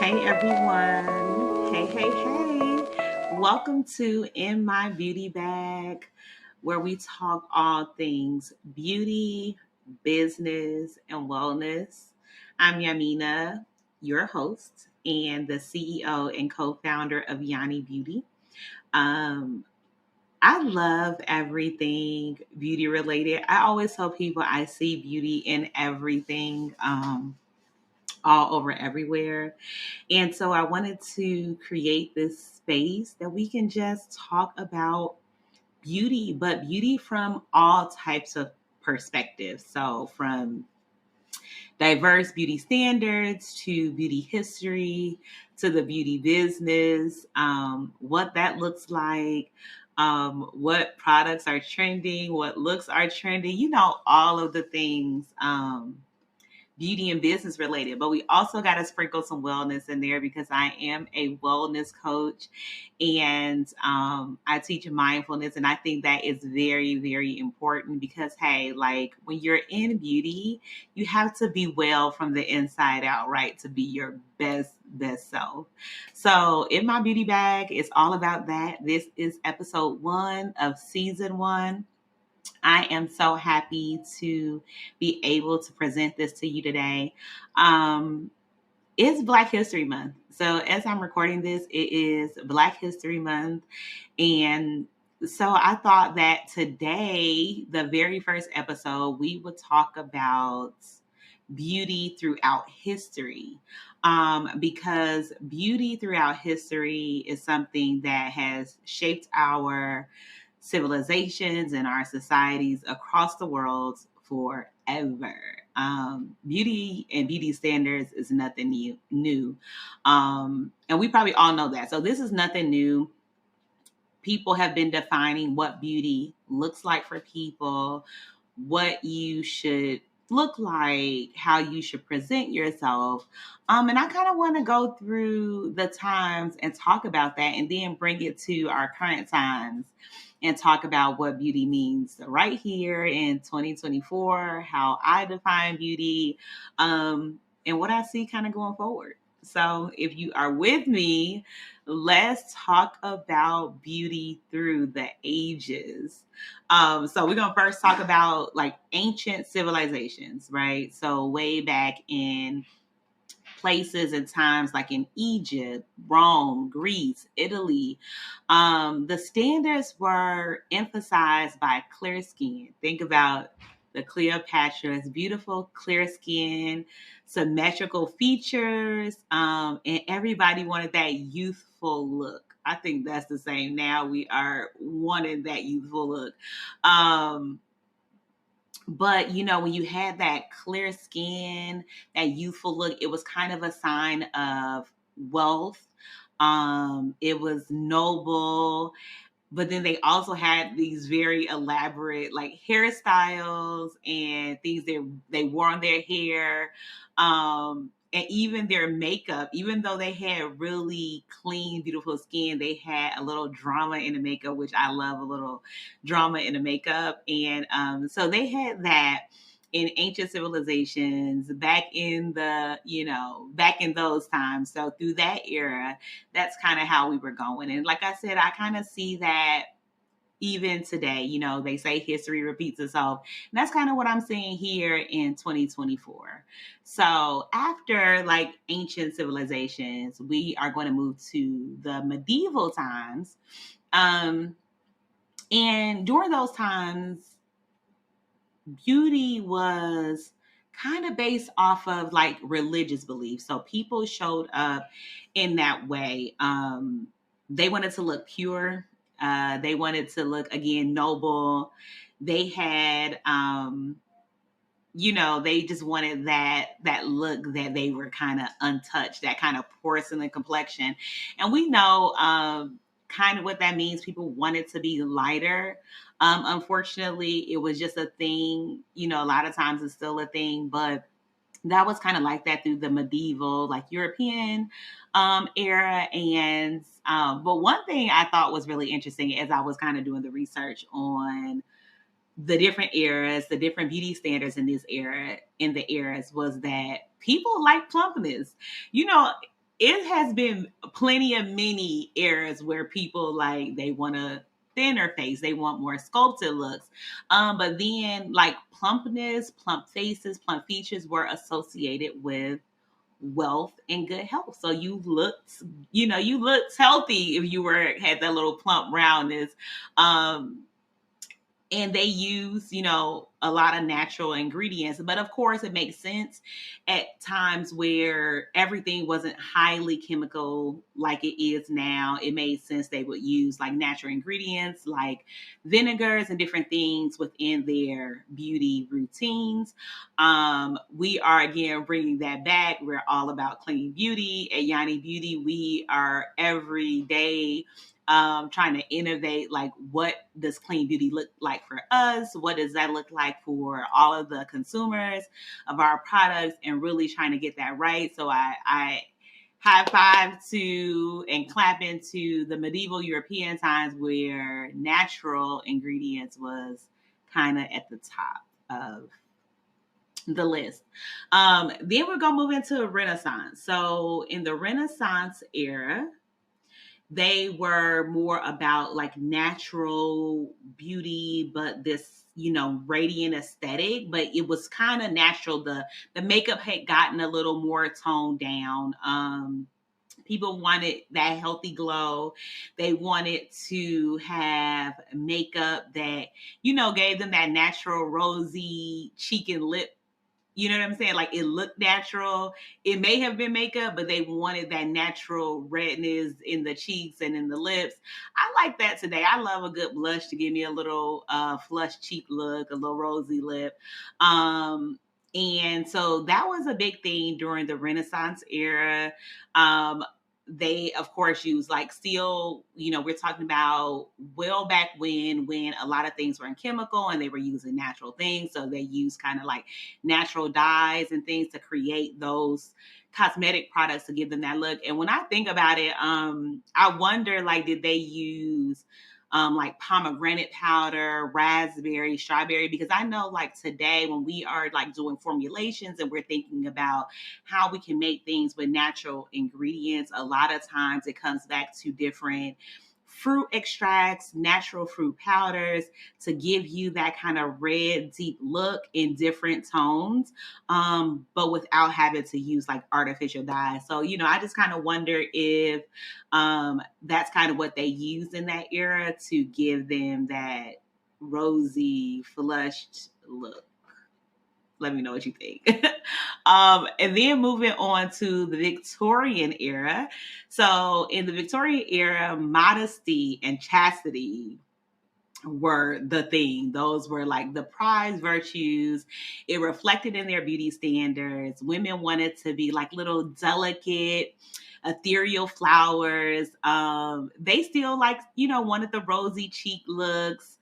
Hey everyone. Hey. Welcome to In My Beauty Bag, where we talk all things beauty, business, and wellness. I'm Yamina, your host, and the CEO and co founder of Yanni Beauty. Um, I love everything beauty related. I always tell people I see beauty in everything, all over everywhere. And so I wanted to create this space that we can just talk about beauty, but beauty from all types of perspectives. So from diverse beauty standards to beauty history to the beauty business, what that looks like, what products are trending, what looks are trending, all of the things. Beauty and business related, but we also got to sprinkle some wellness in there because I am a wellness coach and I teach mindfulness. And I think that is very, very important because, hey, like when you're in beauty, you have to be well from the inside out, right? To be your best self. So, in my beauty bag, it's all about that. This is episode 1 of season 1. I am so happy to be able to present this to you today. Um, it's Black History Month. So, as I'm recording this, it is Black History Month. And so, I thought that today, the very first episode, we would talk about beauty throughout history. Because beauty throughout history is something that has shaped our civilizations and our societies across the world forever. Beauty and beauty standards is nothing new. And we probably all know that. So this is nothing new. People have been defining what beauty looks like for people, what you should look like, how you should present yourself. And I kind of want to go through the times and talk about that and then bring it to our current times and talk about what beauty means right here in 2024, how I define beauty, and what I see kind of going forward. So if you are with me, let's talk about beauty through the ages. So we're gonna first talk about like ancient civilizations, right? So way back in places and times like in Egypt, Rome, Greece, Italy, the standards were emphasized by clear skin. Think about the Cleopatra's beautiful clear skin, symmetrical features, and everybody wanted that youthful look. I think that's the same now. We are wanting that youthful look. Um, but when you had that clear skin, that youthful look, it was kind of a sign of wealth. It was noble, but then they also had these very elaborate like hairstyles and things they wore on their hair. And even their makeup, even though they had really clean, beautiful skin, they had a little drama in the makeup, which I love a little drama in the makeup. And so they had that in ancient civilizations back in those times. So through that era, that's kind of how we were going. And like I said, I kind of see that even today. They say history repeats itself. And that's kind of what I'm seeing here in 2024. So after like ancient civilizations, we are going to move to the medieval times. And during those times, beauty was kind of based off of like religious beliefs. So people showed up in that way. They wanted to look pure. They wanted to look again noble. They had, they just wanted that look that they were kind of untouched, that kind of porcelain complexion. And we know kind of what that means. People wanted to be lighter. Unfortunately, it was just a thing. A lot of times it's still a thing, but that was kind of like that through the medieval, like European era. And but one thing I thought was really interesting as I was kind of doing the research on the different eras, the different beauty standards in the eras, was that people like plumpness. You know, it has been plenty of many eras where people like they want a thinner face, they want more sculpted looks. But then like plumpness, plump faces, plump features were associated with wealth and good health. So you looked healthy if you were had that little plump roundness. Um, and they use a lot of natural ingredients, but of course it makes sense at times where everything wasn't highly chemical like it is now. It made sense they would use like natural ingredients like vinegars and different things within their beauty routines. We are again bringing that back. We're all about clean beauty at Yanni Beauty. We are every day trying to innovate, like what does clean beauty look like for us? What does that look like for all of the consumers of our products, and really trying to get that right. So I high five to and clap into the medieval European times where natural ingredients was kind of at the top of the list. Then we're gonna move into Renaissance. So in the Renaissance era, they were more about like natural beauty, but this, radiant aesthetic, but it was kind of natural. The makeup had gotten a little more toned down. People wanted that healthy glow. They wanted to have makeup that, gave them that natural rosy cheek and lip. You know what I'm saying? Like it looked natural. It may have been makeup, but they wanted that natural redness in the cheeks and in the lips. I like that today. I love a good blush to give me a little flush cheek look, a little rosy lip. And so that was a big thing during the Renaissance era. They of course use like still, we're talking about well back when a lot of things were in chemical and they were using natural things. So they use kind of like natural dyes and things to create those cosmetic products to give them that look. And when I think about it, I wonder, like, did they use like pomegranate powder, raspberry, strawberry? Because I know like today when we are like doing formulations and we're thinking about how we can make things with natural ingredients, a lot of times it comes back to different fruit extracts, natural fruit powders to give you that kind of red, deep look in different tones, but without having to use like artificial dyes. So, I just kind of wonder if that's kind of what they used in that era to give them that rosy, flushed look. Let me know what you think. And then moving on to the Victorian era. So in the Victorian era, modesty and chastity were the thing. Those were like the prized virtues. It reflected in their beauty standards. Women wanted to be like little delicate, ethereal flowers. They still like, wanted the rosy cheek looks.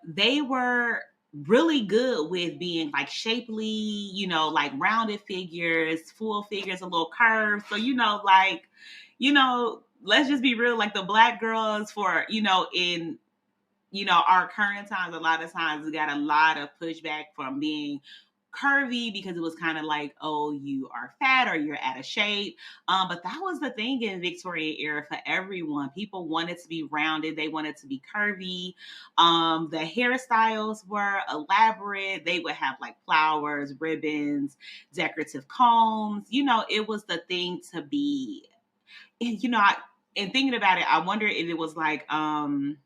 They were really good with being like shapely, like rounded figures, full figures, a little curve. So, let's just be real, like the black girls for, in our current times, a lot of times we got a lot of pushback from being curvy because it was kind of like, oh, you are fat or you're out of shape. But that was the thing in Victorian era for everyone. People wanted to be rounded. They wanted to be curvy. The hairstyles were elaborate. They would have like flowers, ribbons, decorative combs. It was the thing to be. And, and thinking about it, I wonder if it was like, Bridgerton.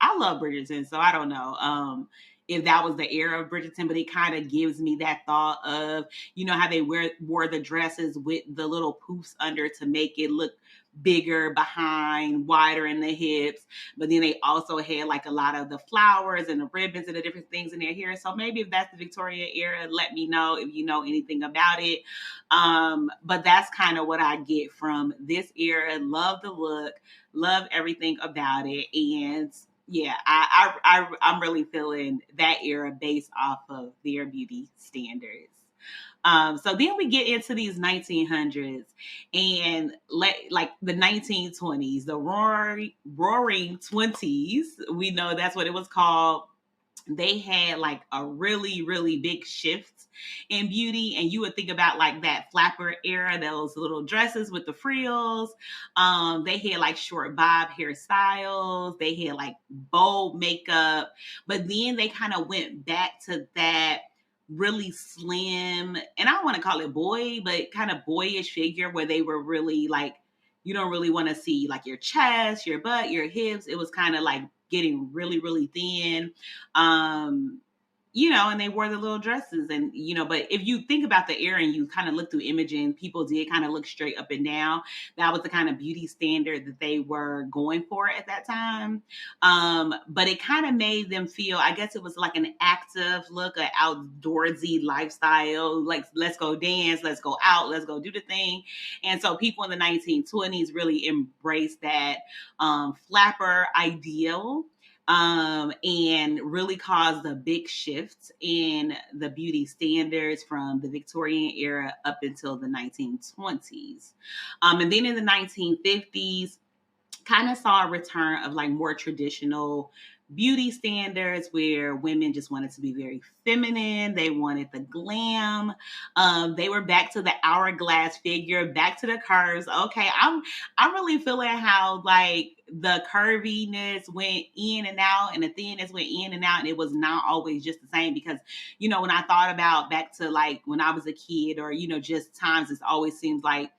I love Bridgerton, so I don't know if that was the era of Bridgerton, but it kind of gives me that thought of, how they wore the dresses with the little poofs under to make it look bigger behind, wider in the hips. But then they also had like a lot of the flowers and the ribbons and the different things in their hair. So maybe if that's the Victorian era, let me know if you know anything about it. But that's kind of what I get from this era. Love the look, love everything about it. And yeah, I'm really feeling that era based off of their beauty standards. So then we get into these 1900s and like the 1920s, the roaring 20s. We know that's what it was called. they had like a really, really big shift in beauty. And you would think about like that flapper era, those little dresses with the frills. They had like short bob hairstyles. They had like bold makeup. But then they kind of went back to that really slim, and I don't want to call it boy, but kind of boyish figure where they were really like, you don't really want to see like your chest, your butt, your hips. It was kind of like getting really, really thin. Um, and they wore the little dresses, and but if you think about the era and you kind of look through imaging, people did kind of look straight up and down. That was the kind of beauty standard that they were going for at that time. But it kind of made them feel, I guess it was like an active look, an outdoorsy lifestyle, like let's go dance, let's go out, let's go do the thing. And so people in the 1920s really embraced that flapper ideal, and really caused a big shift in the beauty standards from the Victorian era up until the 1920s. And then in the 1950s, kind of saw a return of like more traditional beauty standards where women just wanted to be very feminine. They wanted the glam. They were back to the hourglass figure, back to the curves. Okay, I'm really feeling how like the curviness went in and out and the thinness went in and out, and it was not always just the same. Because when I thought about back to like when I was a kid, or just times, it always seems like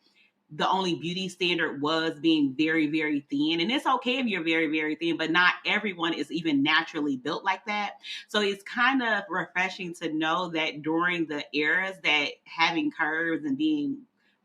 the only beauty standard was being very, very thin. And it's okay if you're very, very thin, but not everyone is even naturally built like that. So it's kind of refreshing to know that during the eras that having curves and being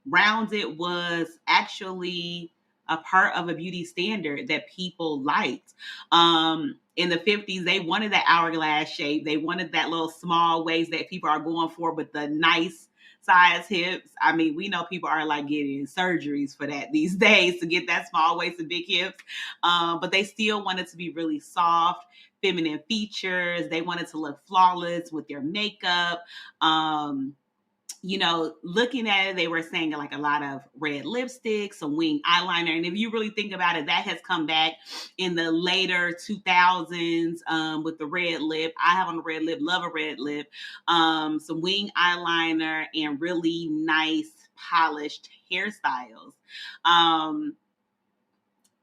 rounded was actually a part of a beauty standard that people liked. In the 50s, they wanted that hourglass shape. They wanted that little small waist that people are going for with the nice size hips. I mean, we know people are like getting surgeries for that these days to get that small waist and big hips. But they still wanted to be really soft, feminine features. They wanted to look flawless with their makeup. Looking at it, they were saying like a lot of red lipstick, some wing eyeliner. And if you really think about it, that has come back in the later 2000s with the red lip. I have on a red lip, love a red lip, some wing eyeliner, and really nice polished hairstyles.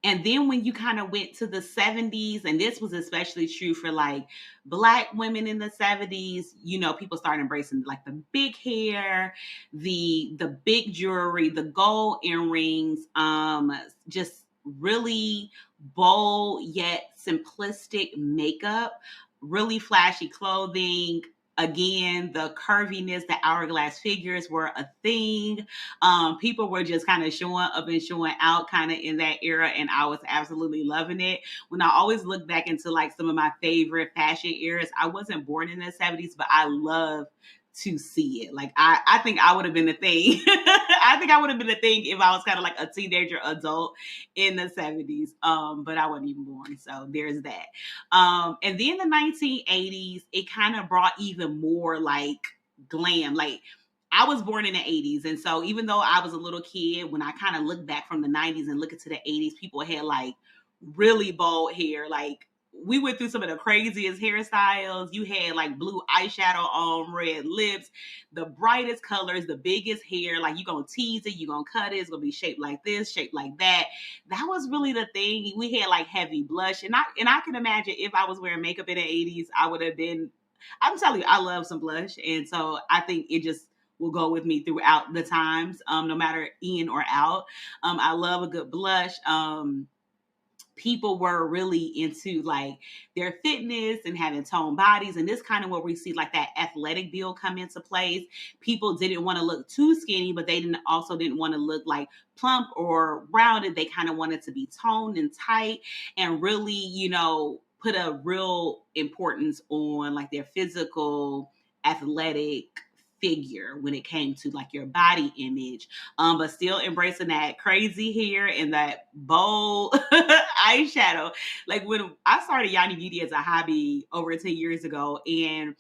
And then when you kind of went to the 70s, and this was especially true for like Black women in the 70s, people started embracing like the big hair, the big jewelry, the gold earrings, just really bold yet simplistic makeup, really flashy clothing. Again, the curviness, the hourglass figures were a thing. People were just kind of showing up and showing out kind of in that era, and I was absolutely loving it. When I always look back into like some of my favorite fashion eras, I wasn't born in the 70s, but I love to see it. Like I think I would have been a thing. I think I would have been a thing if I was kind of like a teenager adult in the 70s. But I wasn't even born. So there's that. And then the 1980s, it kind of brought even more like glam. Like I was born in the 80s. And so even though I was a little kid, when I kind of look back from the 90s and look into the 80s, people had like really bold hair. Like we went through some of the craziest hairstyles. You had like blue eyeshadow on, red lips, the brightest colors, the biggest hair. Like you're going to tease it, you're going to cut it. It's going to be shaped like this, shaped like that. That was really the thing. We had like heavy blush. And I can imagine if I was wearing makeup in the 80s, I would have been, I'm telling you, I love some blush. And so I think it just will go with me throughout the times, no matter in or out. I love a good blush. People were really into like their fitness and having toned bodies. And this kind of where we see like that athletic build come into place. People didn't want to look too skinny, but they didn't want to look like plump or rounded. They kind of wanted to be toned and tight and really, put a real importance on like their physical athletic figure when it came to like your body image, but still embracing that crazy hair and that bold eyeshadow. Like when I started Yanni Beauty as a hobby over 10 years ago, and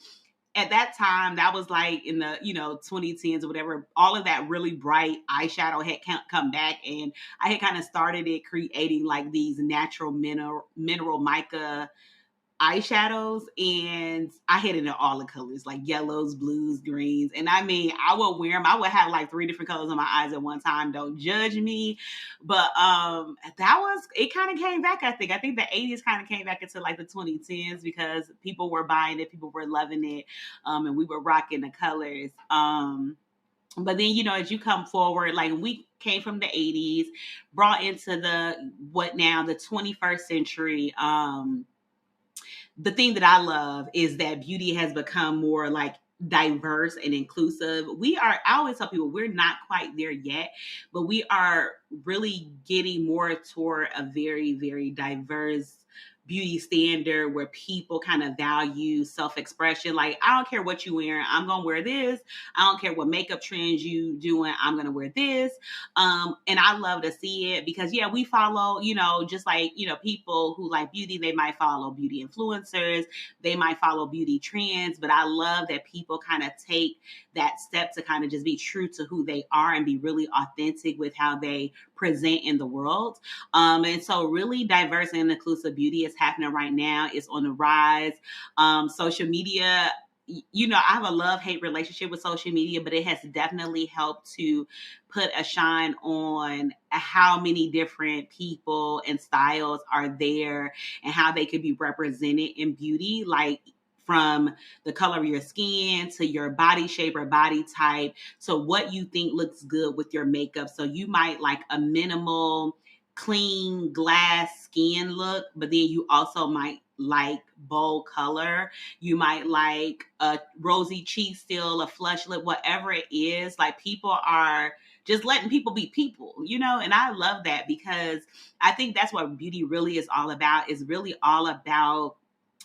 at that time, that was like in the 2010s or whatever, all of that really bright eyeshadow had come back, and I had kind of started it creating like these natural mineral mica eyeshadows, and I hit it in all the colors, like yellows, blues, greens. And I mean, I would wear them. I would have like 3 different colors on my eyes at one time. Don't judge me. But that was, it kind of came back, I think. I think the 80s kind of came back into like the 2010s because people were buying it, people were loving it, and we were rocking the colors. But then, as you come forward, like we came from the 80s, brought into the 21st century. The thing that I love is that beauty has become more like diverse and inclusive. I always tell people we're not quite there yet, but we are really getting more toward a very, very diverse beauty standard where people kind of value self-expression. Like, I don't care what you wearing, I'm gonna wear this. I don't care what makeup trends you doing, I'm gonna wear this. And I love to see it because we follow, just like, people who like beauty, they might follow beauty influencers, they might follow beauty trends, but I love that people kind of take that step to kind of just be true to who they are and be really authentic with how they present in the world. And so really diverse and inclusive beauty is happening right now. It's on the rise. Social media, I have a love-hate relationship with social media, but it has definitely helped to put a shine on how many different people and styles are there and how they could be represented in beauty. Like, from the color of your skin to your body shape or body type to what you think looks good with your makeup. So you might like a minimal, clean glass skin look, but then you also might like bold color. You might like a rosy cheek still, a flush lip, whatever it is. Like, people are just letting people be people, and I love that because I think that's what beauty really is all about. It's really all about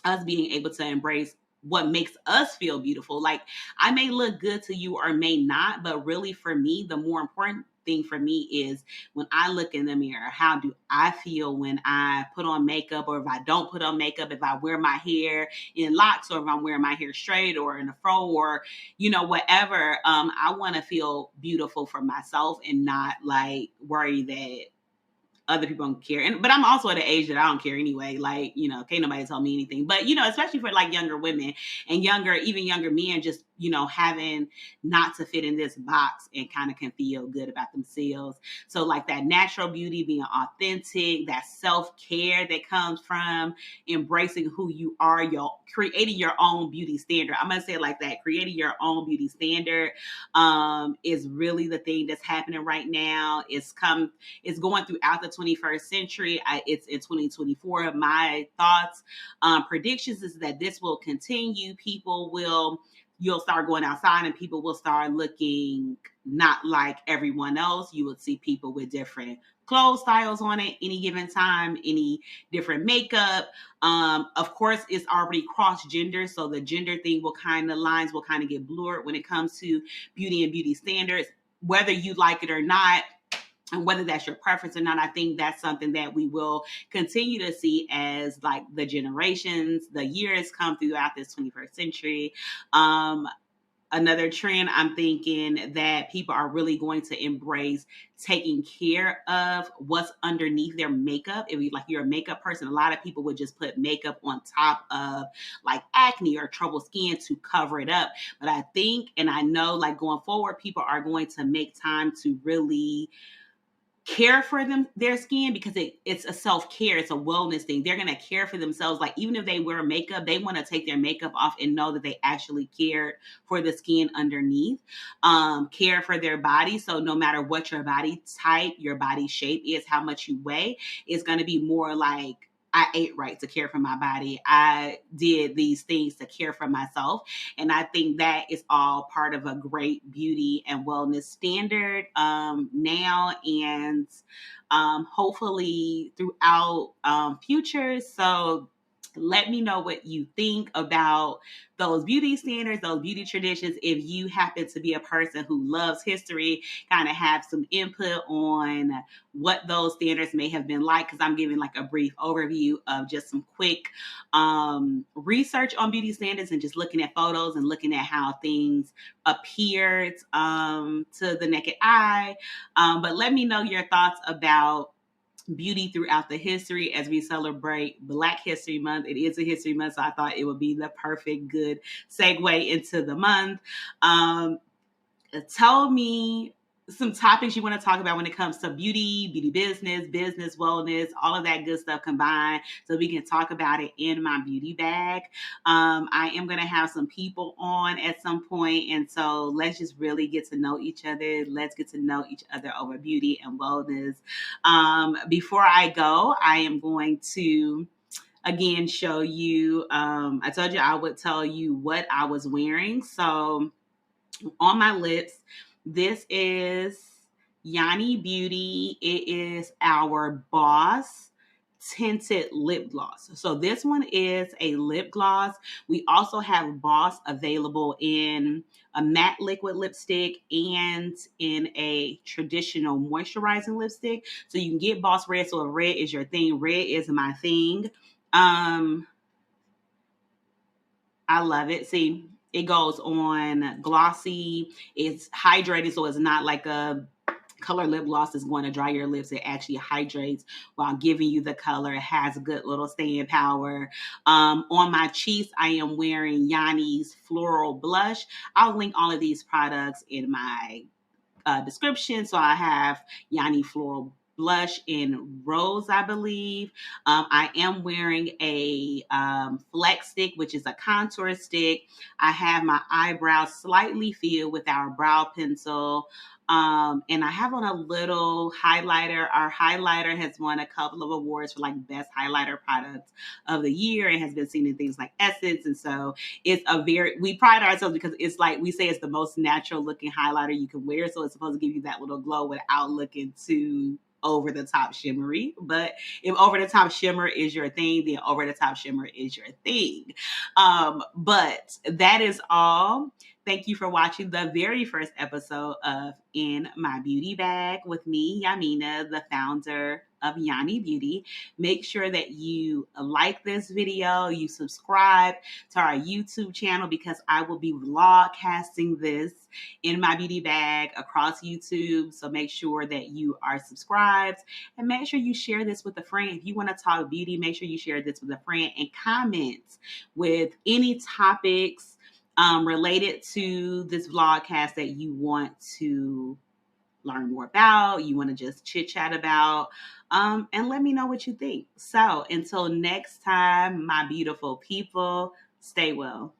us being able to embrace what makes us feel beautiful. Like, I may look good to you or may not, but really for me, the more important thing for me is when I look in the mirror, how do I feel when I put on makeup, or if I don't put on makeup, if I wear my hair in locks, or if I'm wearing my hair straight or in a fro, or whatever. I want to feel beautiful for myself and not like worry that other people don't care. But I'm also at an age that I don't care anyway. Like, can't nobody tell me anything. But, especially for like younger women and even younger men, just, having not to fit in this box and kind of can feel good about themselves. So like that natural beauty, being authentic, that self-care that comes from embracing who you are, creating your own beauty standard. I'm going to say it like that. Creating your own beauty standard is really the thing that's happening right now. It's going throughout the 21st century. It's in 2024. My thoughts, predictions is that this will continue. You'll start going outside and people will start looking not like everyone else. You would see people with different clothes styles on at any given time, any different makeup. Of course, it's already cross gender, so the gender thing lines will kind of get blurred when it comes to beauty and beauty standards, whether you like it or not. And whether that's your preference or not, I think that's something that we will continue to see as like the years come throughout this 21st century. Another trend, I'm thinking that people are really going to embrace taking care of what's underneath their makeup. If you're a makeup person, a lot of people would just put makeup on top of like acne or trouble skin to cover it up. But I think, and I know, like going forward, people are going to make time to really care for their skin, because it's a self-care, it's a wellness thing. They're going to care for themselves. Like, even if they wear makeup, they want to take their makeup off and know that they actually cared for the skin underneath, care for their body. So no matter what your body type, your body shape is, how much you weigh, it's going to be more like, I ate right to care for my body. I did these things to care for myself. And I think that is all part of a great beauty and wellness standard now, and hopefully throughout futures. So let me know what you think about those beauty standards, those beauty traditions. If you happen to be a person who loves history, kind of have some input on what those standards may have been like, because I'm giving like a brief overview of just some quick research on beauty standards and just looking at photos and looking at how things appeared to the naked eye. But let me know your thoughts about beauty throughout the history as we celebrate Black History Month. It is a history month, so I thought it would be the perfect good segue into the month. Tell me some topics you want to talk about when it comes to beauty, beauty business, business wellness, all of that good stuff combined, so we can talk about it in my beauty bag. I am going to have some people on at some point, and so let's just really get to know each other. Let's get to know each other over beauty and wellness. Before I go, I am going to again show you. I told you I would tell you what I was wearing, so on my lips. This is Yanni Beauty. It is our Boss tinted lip gloss. So this one is a lip gloss. We also have Boss available in a matte liquid lipstick and in a traditional moisturizing lipstick. So you can get Boss Red. So if red is your thing, red is my thing. I love it. See, it goes on glossy. It's hydrated, so it's not like a color lip gloss is going to dry your lips. It actually hydrates while giving you the color. It has good little staying power. On my cheeks, I am wearing Yanni's Floral Blush. I'll link all of these products in my description. So I have Yanni Floral Blush in Rose, I believe. I am wearing a flex stick, which is a contour stick. I have my eyebrows slightly filled with our brow pencil. And I have on a little highlighter. Our highlighter has won a couple of awards for like best highlighter product of the year and has been seen in things like Essence. And so we pride ourselves because it's like we say it's the most natural looking highlighter you can wear. So it's supposed to give you that little glow without looking too over the top shimmery. But if over the top shimmer is your thing, then over the top shimmer is your thing. But that is all. Thank you for watching the very first episode of In My Beauty Bag with me, Yamina, the founder of Yanni Beauty. Make sure that you like this video, you subscribe to our YouTube channel because I will be vlogcasting this in my beauty bag across YouTube. So make sure that you are subscribed and make sure you share this with a friend. If you want to talk beauty, make sure you share this with a friend and comment with any topics related to this vlogcast that you want to learn more about, you want to just chit chat about, and let me know what you think. So until next time, my beautiful people, stay well.